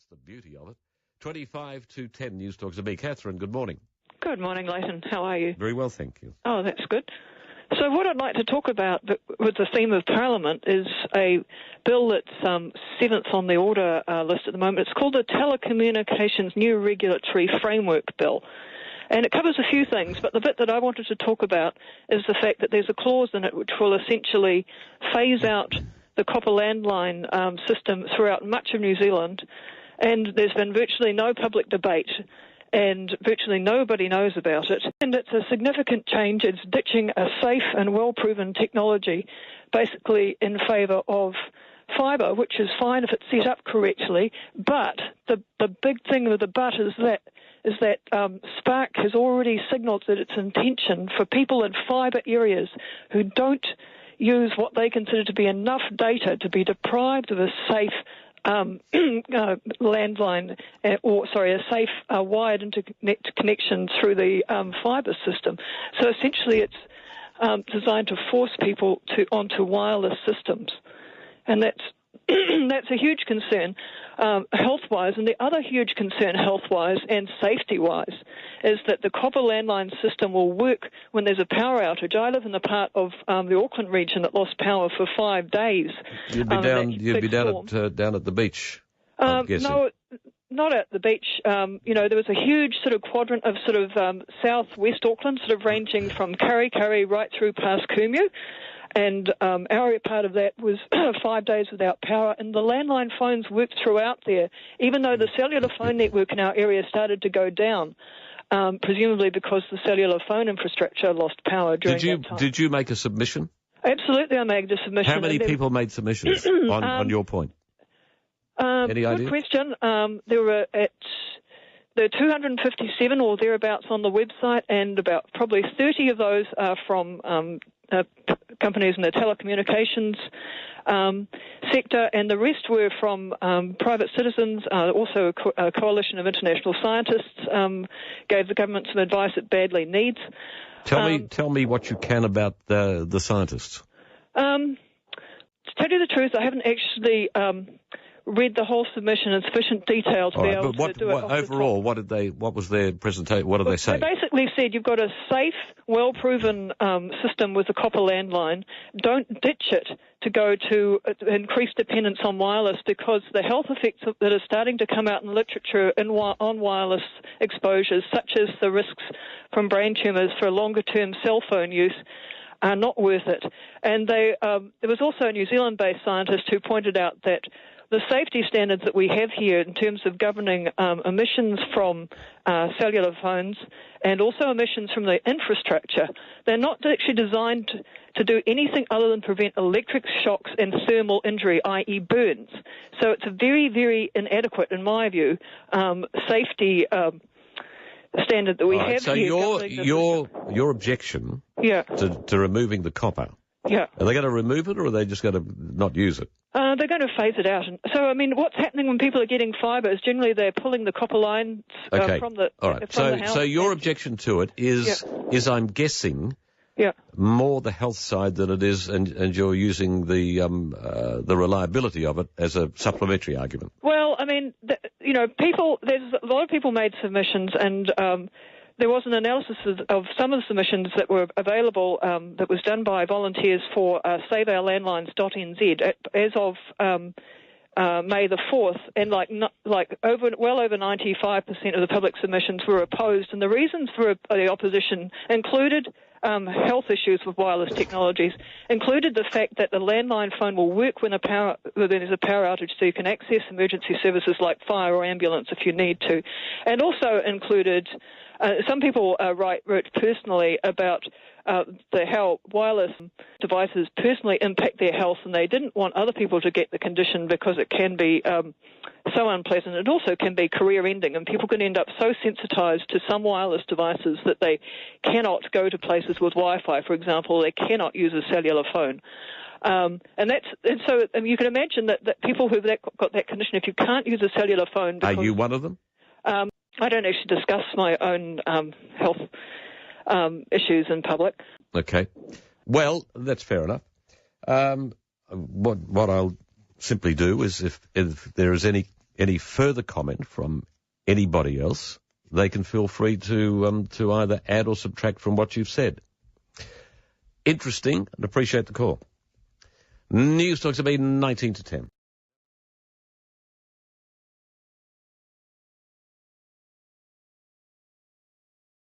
That's the beauty of it. 25 to 10 NewsTalkZB. Katherine, good morning. Good morning, Leighton. How are you? Very well, thank you. Oh, that's good. So what I'd like to talk about with the theme of Parliament is a bill that's seventh on the order list at the moment. It's called the Telecommunications New Regulatory Framework Bill. And it covers a few things, but the bit that I wanted to talk about is the fact that there's a clause in it which will essentially phase out the copper landline system throughout much of New Zealand, and there's been virtually no public debate, and virtually nobody knows about it. And it's a significant change. It's ditching a safe and well-proven technology, basically in favour of fibre, which is fine if it's set up correctly, but the big thing with the but is that Spark has already signalled that its intention for people in fibre areas who don't use what they consider to be enough data to be deprived of a safe landline, a safe wired internet connection through the fibre system. So essentially it's designed to force people onto wireless systems. And that's a huge concern health-wise. And the other huge concern health-wise and safety-wise is that the copper landline system will work when there's a power outage. I live in the part of the Auckland region that lost power for 5 days. You'd be down at the beach, I'm guessing. No, not at the beach. There was a huge sort of quadrant of sort of southwest Auckland, sort of ranging from Kurri right through past Kumeu. And our part of that was 5 days without power, and the landline phones worked throughout there, even though the cellular phone network in our area started to go down, presumably because the cellular phone infrastructure lost power during that time. Did you make a submission? Absolutely, I made a submission. How many people made submissions on your point? Any idea? Good question. There were 257 or thereabouts on the website, and about probably 30 of those are from companies in the telecommunications sector, and the rest were from private citizens. Also, a coalition of international scientists gave the government some advice it badly needs. Tell me what you can about the scientists. To tell you the truth, I haven't actually read the whole submission in sufficient detail to be able to do it. Overall, what was their presentation? What did they say? They basically said you've got a safe, well-proven system with a copper landline. Don't ditch it to go to increased dependence on wireless, because the health effects that are starting to come out in literature on wireless exposures, such as the risks from brain tumours for longer-term cell phone use, are not worth it. And there was also a New Zealand-based scientist who pointed out that the safety standards that we have here in terms of governing emissions from cellular phones and also emissions from the infrastructure, they're not actually designed to do anything other than prevent electric shocks and thermal injury, i.e. burns. So it's a very, very inadequate, in my view, safety standard that we have so here. So your objection to removing the copper, are they going to remove it, or are they just going to not use it? They're going to phase it out. So, I mean, what's happening when people are getting fibre is generally they're pulling the copper lines from the All right. From the house. So your objection to it is I'm guessing, more the health side than it is, and you're using the reliability of it as a supplementary argument. Well, I mean, there's a lot of people made submissions, and there was an analysis of some of the submissions that were available that was done by volunteers for saveourlandlines.nz as of May the 4th, and well over 95% of the public submissions were opposed, and the reasons for the opposition included health issues with wireless technologies, included the fact that the landline phone will work when there's a power outage, so you can access emergency services like fire or ambulance if you need to, and also included some people wrote personally about how wireless devices personally impact their health, and they didn't want other people to get the condition because it can be so unpleasant. It also can be career-ending, and people can end up so sensitized to some wireless devices that they cannot go to places with Wi-Fi, for example. They cannot use a cellular phone. And so you can imagine that people who've got that condition, if you can't use a cellular phone... Are you one of them? I don't actually discuss my own health issues in public. Okay. Well, that's fair enough. What I'll simply do is if there is any any further comment from anybody else, they can feel free to either add or subtract from what you've said. Interesting, and appreciate the call. NewsTalkZB 19 to 10.